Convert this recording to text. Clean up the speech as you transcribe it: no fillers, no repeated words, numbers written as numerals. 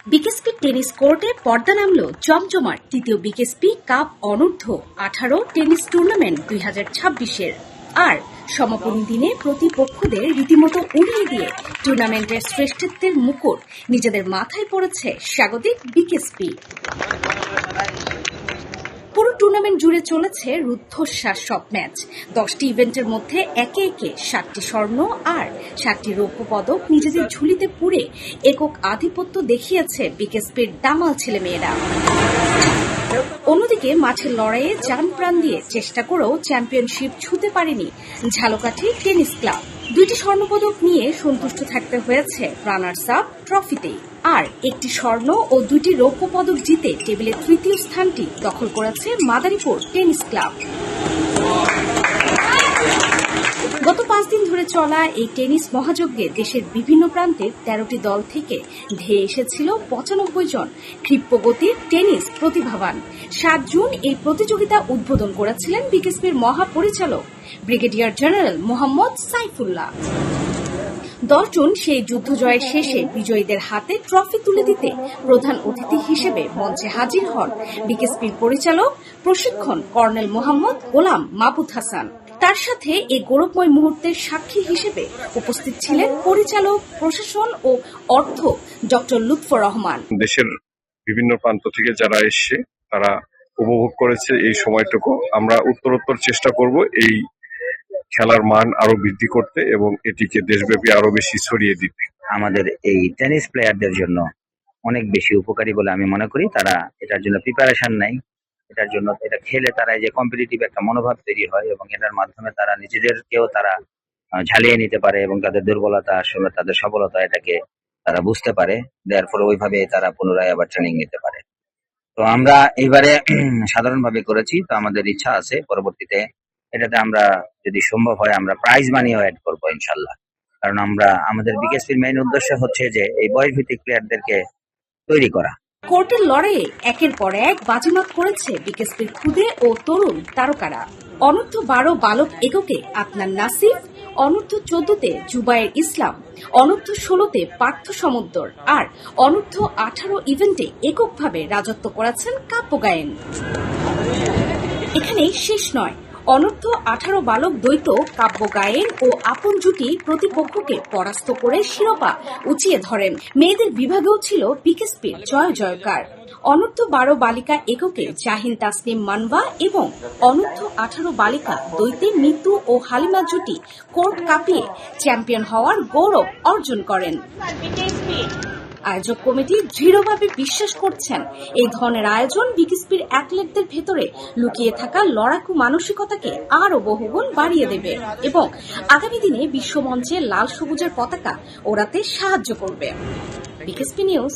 BKSP tennis কোর্টে পর্দা নামল জমজমাট তৃতীয় বিকেএসপি কাপ অনূর্ধ্ব 18 টেনিস টুর্নামেন্ট 2026-এর। আর সমাপনী দিনে প্রতিপক্ষদের রীতিমতো উড়িয়ে দিয়ে টুর্নামেন্টের শ্রেষ্ঠত্বের মুকুট নিজেদের মাথায় পড়েছে স্বাগতিক বিকেএসপি। পুরো টুর্নামেন্ট জুড়ে চলেছে রুদ্ধশ্বাস সব ম্যাচ। 10টি ইভেন্টের মধ্যে একে একে 7টি স্বর্ণ আর 7টি রৌপ্য পদক নিজেদের ঝুলিতে পুরে একক আধিপত্য দেখিয়েছে বিকেএসপির দামাল ছেলেমেয়েরা। অন্যদিকে মাঠের লড়াইয়ে জান প্রাণ দিয়ে চেষ্টা করেও চ্যাম্পিয়নশিপ ছুঁতে পারেনি ঝালকাঠি টেনিস ক্লাব। 2টি স্বর্ণপদক নিয়ে সন্তুষ্ট থাকতে হয়েছে রানার্স আপ ট্রফিতেই। আর 1টি স্বর্ণ ও 2টি রৌপ্য পদক জিতে টেবিলের তৃতীয় স্থানটি দখল করেছে মাদারীপুর টেনিস ক্লাব। গত 5 দিন ধরে চলা এই টেনিস মহাযজ্ঞে দেশের বিভিন্ন প্রান্তের 13টি দল থেকে ধেয়ে এসেছিল 95 জন ক্ষিপ্রগতির টেনিস প্রতিভাবান। 7 জুন এই প্রতিযোগিতা উদ্বোধন করেছিলেন বিকেএসপির মহাপরিচালক brigadier general Mohammad Saifullah. 10 June সেই যুদ্ধ জয়ের শেষে বিজয়ীদের হাতে ট্রফি তুলে দিতে প্রধান অতিথি হিসেবে মঞ্চে হাজির হন বিকেএসপির পরিচালক প্রশিক্ষণ কর্নেল মোহাম্মদ গোলাম মাহবুব হাসান। তার সাথে এই গৌরবময় মুহূর্তের সাক্ষী হিসেবে উপস্থিত ছিলেন পরিচালক প্রশাসন ও অর্থ ডক্টর লুৎফর রহমান। দেশের বিভিন্ন প্রান্ত থেকে যারা এসছে তারা উপভোগ করেছে এই সময়টুকু। আমরা উত্তরোত্তর চেষ্টা করব এই খেলার মান আরো বৃদ্ধি করতে এবং এটিকে দেশব্যাপী আরো বেশি ছড়িয়ে দিতে। আমাদের এই টেনিস প্লেয়ারদের জন্য অনেক বেশি উপকারী বলে আমি মনে করি। তারা এটার জন্য প্রিপারেশন নেয়, এটার জন্য এটা খেলে তারা যে কম্পিটিটিভ একটা মনোভাব তৈরি হয় এবং এটার মাধ্যমে তারা নিজেদেরকেও তারা ঝালিয়ে নিতে পারে এবং তাদের দুর্বলতা আসলে তাদের সফলতা এটাকে তারা বুঝতে পারে, দেয়ারফলে ওইভাবে তারা পুনরায় আবার ট্রেনিং নিতে পারে। তো আমরা এইবারে সাধারণভাবে করেছি, তো আমাদের ইচ্ছা আছে পরবর্তীতে এটাতে আমরা যদি সম্ভব হয় আমরা প্রাইজ মানিও অ্যাড করবো ইনশাল্লাহ। কারণ আমাদের বিকেএসপির মেইন উদ্দেশ্য হচ্ছে যে এই বয়সভিত্তিক প্লেয়ারদেরকে তৈরি করা। কোর্টের লড়াইয়ে একের পর এক বাজিমাত করেছে বিকেএসপির খুদে ও তরুণ তারকারা। অনূর্ধ্ব 12 বালক এককে আদনান নাসিফ, অনূর্ধ্ব 14-তে জুবায়ের ইসলাম, অনূর্ধ্ব 16-তে পার্থ সমুদ্র আর অনূর্ধ্ব 18 ইভেন্টে এককভাবে রাজত্ব করেছেন কাব্য গায়েন। এখানেই শেষ নয়, অনূর্ধ্ব 18 বালক দ্বৈত কাব্য গায়েন ও আপন জুটি প্রতিপক্ষকে পরাস্ত করে শিরোপা উঁচিয়ে ধরেন। মেয়েদের বিভাগেও ছিল বিকেএসপির জয় জয়কার। অনূর্ধ্ব 12 বালিকা এককে জাহিন তাসনিম মানবা এবং অনূর্ধ্ব 18 বালিকা দ্বৈতে মিতু ও হালিমা জুটি কোর্ট কাঁপিয়ে চ্যাম্পিয়ন হওয়ার গৌরব অর্জন করেন। আয়োজক কমিটি দৃঢ়ভাবে বিশ্বাস করছেন এই ধরনের আয়োজন বিকেএসপির অ্যাথলেটদের ভেতরে লুকিয়ে থাকা লড়াকু মানসিকতাকে আরো বহুগুণ বাড়িয়ে দেবে এবং আগামী দিনে বিশ্বমঞ্চে লাল সবুজের পতাকা ওড়াতে সাহায্য করবে। BKSP news.